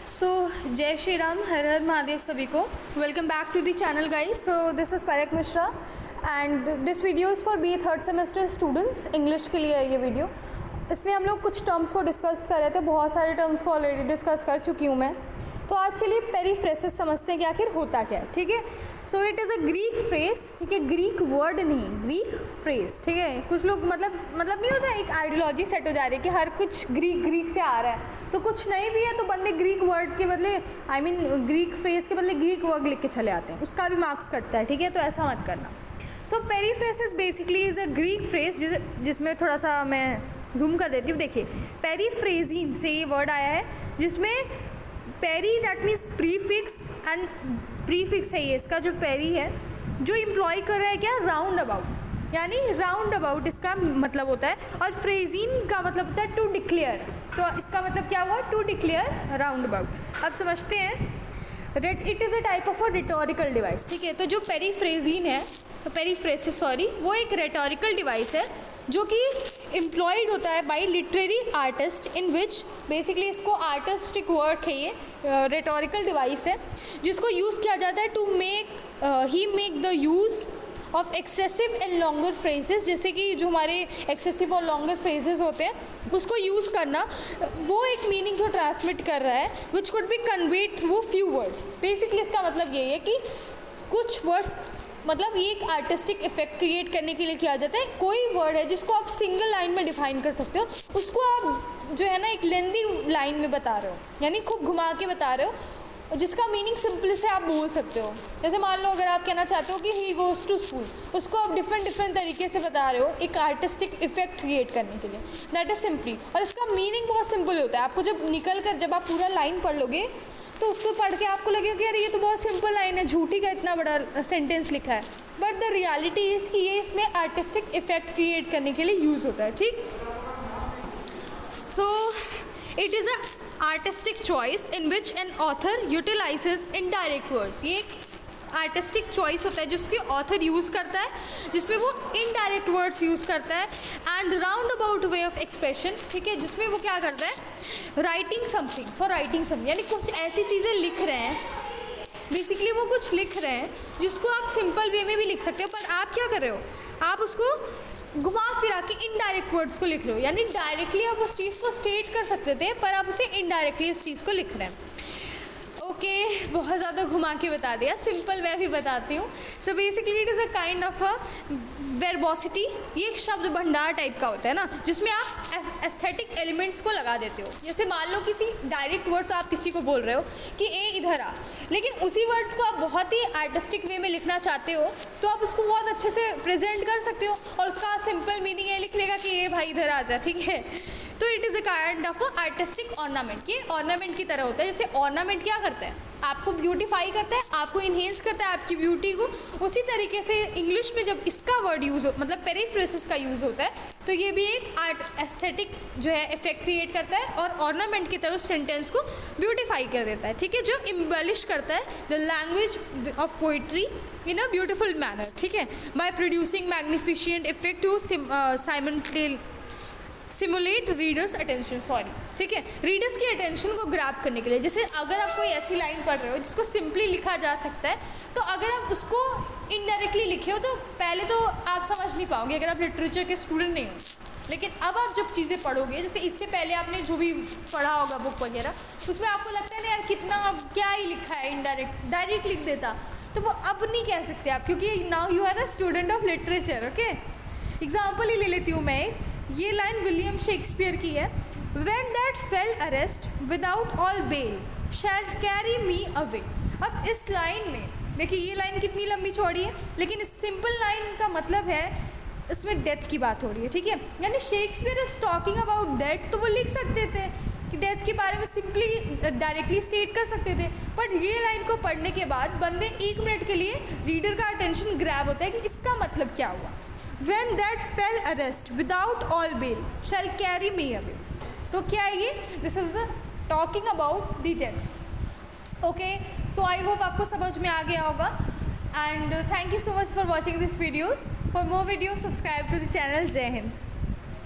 सो जय श्री राम, हर हर महादेव सभी को। Welcome back to the channel guys. So this is Palak Mishra and this video is for B third semester students. English के लिए है ये वीडियो। इसमें हम लोग कुछ टर्म्स को डिस्कस कर रहे थे, बहुत सारे टर्म्स को ऑलरेडी डिस्कस कर चुकी हूँ मैं। तो आज चलिए पेरीफ्रेसिस समझते हैं कि आखिर होता क्या है। ठीक है, so it is a Greek phrase. ठीक है, ग्रीक वर्ड नहीं, ग्रीक फ्रेज। ठीक है, कुछ लोग मतलब नहीं होता, एक आइडियोलॉजी सेट हो जा रही है कि हर कुछ ग्रीक से आ रहा है, तो कुछ नहीं भी है तो बंदे ग्रीक वर्ड के बदले ग्रीक फ्रेज के बदले ग्रीक वर्ड लिख के चले आते हैं, उसका भी मार्क्स कटता है। ठीक है, तो ऐसा मत करना। So periphrasis basically is a Greek phrase जिसमें थोड़ा सा मैं जूम कर देती हूँ। देखिए, पेरीफ्रेजीन से ये वर्ड आया है, जिसमें peri that means prefix and prefix है ये, इसका जो पेरी है जो इम्प्लॉय कर रहा है क्या, राउंड अबाउट, यानी राउंड अबाउट इसका मतलब होता है। और फ्रेजीन का मतलब होता है टू डिक्लेयर, तो इसका मतलब क्या हुआ, टू डिक्लेयर राउंड अबाउट। अब समझते हैं। It is a type of a rhetorical device. ठीक है, तो जो पेरीफ्रेजीन है, पेरीफ्रेसिस सॉरी, वो एक रिटोरिकल डिवाइस है जो कि एम्प्लॉयड होता है by literary artist, in which basically इसको आर्टिस्टिक वर्क है, ये रिटोरिकल डिवाइस है जिसको यूज़ किया जाता है to make the use of excessive and longer phrases. जैसे कि जो हमारे एक्सेसिव और लॉन्गर फ्रेजेस होते हैं उसको यूज़ करना, वो एक मीनिंग जो ट्रांसमिट कर रहा है, which could be conveyed through few words. Basically इसका मतलब ये है कि कुछ वर्ड्स, मतलब ये एक आर्टिस्टिक इफेक्ट क्रिएट करने के लिए किया जाता है। कोई वर्ड है जिसको आप सिंगल लाइन में डिफाइन कर सकते हो, उसको आप जो है ना एक लेंदी लाइन में बता रहे हो, यानी खूब घुमा के बता रहे हो, जिसका मीनिंग सिंपल से आप बोल सकते हो। जैसे मान लो अगर आप कहना चाहते हो कि ही गोज़ टू स्कूल, उसको आप डिफरेंट तरीके से बता रहे हो एक आर्टिस्टिक इफेक्ट क्रिएट करने के लिए, दैट इज़ सिंपली। और इसका मीनिंग बहुत सिंपल होता है। आपको जब आप पूरा लाइन पढ़ लोगे तो उसको पढ़ के आपको लगेगा कि यार ये तो बहुत सिंपल लाइन है, झूठी का इतना बड़ा सेंटेंस लिखा है, बट द रियलिटी इज़ कि ये इसमें आर्टिस्टिक इफेक्ट क्रिएट करने के लिए यूज़ होता है। ठीक, so it is a artistic choice in which an author utilises indirect words. ये एक आर्टिस्टिक चॉइस होता है जिसकी ऑथर यूज़ करता है, जिसमें वो इनडायरेक्ट वर्ड्स यूज़ करता है, and round about way of expression. ठीक है, जिसमें वो क्या करता है, writing something for writing something, यानी कुछ ऐसी चीज़ें लिख रहे हैं, बेसिकली वो कुछ लिख रहे हैं जिसको आप सिंपल वे में भी लिख सकते हो, पर आप क्या कर रहे हो, आप उसको घुमा फिरा के इनडायरेक्ट वर्ड्स को लिख रहे हो। यानी डायरेक्टली आप उस चीज़ को स्टेट कर सकते थे, पर आप उसे इनडायरेक्टली इस चीज़ को लिख रहे हैं। ओके, बहुत ज़्यादा घुमा के बता दिया, सिंपल मैं भी बताती हूँ। So basically it is a kind of a verbosity. ये एक शब्द भंडार टाइप का होता है ना, जिसमें आप एस्थेटिक एलिमेंट्स को लगा देते हो। जैसे मान लो किसी डायरेक्ट वर्ड्स आप किसी को बोल रहे हो कि ए इधर आ, लेकिन उसी वर्ड्स को आप बहुत ही आर्टिस्टिक वे में लिखना चाहते हो, तो आप उसको बहुत अच्छे से प्रेजेंट कर सकते हो और उसका सिंपल मीनिंग ये लिख लेगा कि ए भाई इधर आ जा। ठीक है, तो it is a kind of artistic ornament. ये ऑर्नामेंट की तरह होता है। जैसे ऑर्नामेंट क्या करता है, आपको ब्यूटीफाई करता है, आपको इन्हेंस करता है आपकी ब्यूटी को। उसी तरीके से इंग्लिश में जब इसका वर्ड यूज़ हो, मतलब पेरीफ्रेसिस का यूज़ होता है, तो ये भी एक आर्ट एस्थेटिक जो है इफेक्ट क्रिएट करता है और ऑर्नामेंट की तरह उस सेंटेंस को ब्यूटीफाई कर देता है। ठीक है, जो इम्बेलिश करता है the language of poetry in a beautiful manner. ठीक है, by producing magnificent effect to simulate readers attention. Sorry, ठीक है, रीडर्स की अटेंशन को ग्रैब करने के लिए। जैसे अगर आप कोई ऐसी लाइन पढ़ रहे हो जिसको सिंपली लिखा जा सकता है, तो अगर आप उसको इनडायरेक्टली लिखे हो तो पहले तो आप समझ नहीं पाओगे अगर आप लिटरेचर के स्टूडेंट नहीं हो। लेकिन अब आप जब चीज़ें पढ़ोगे, जैसे इससे पहले आपने जो भी पढ़ा होगा बुक वगैरह, उसमें आपको लगता है ना यार कितना क्या ही लिखा है, डायरेक्ट लिख देता, तो वो अब नहीं कह सकते आप, क्योंकि now you are a student of literature. Okay, example ही ले लेती हूँ मैं। ये लाइन विलियम शेक्सपियर की है, When that fell arrest without all bail shall carry me away। अब इस लाइन में देखिए, ये लाइन कितनी लंबी चौड़ी है, लेकिन इस सिंपल लाइन का मतलब है इसमें डेथ की बात हो रही है। ठीक है, यानी Shakespeare is talking about death, तो वो लिख सकते थे कि डेथ के बारे में सिंपली डायरेक्टली स्टेट कर सकते थे, बट ये लाइन को पढ़ने के बाद बंदे 1 मिनट के लिए रीडर का अटेंशन ग्रैब होता है कि इसका मतलब क्या हुआ। When that fell arrest without all bail shall carry me away, तो क्या है ये, this is talking about the death. Okay, so I hope आपको समझ में आ गया होगा, and thank you so much for watching this videos. For more videos subscribe to the channel. जय हिंद।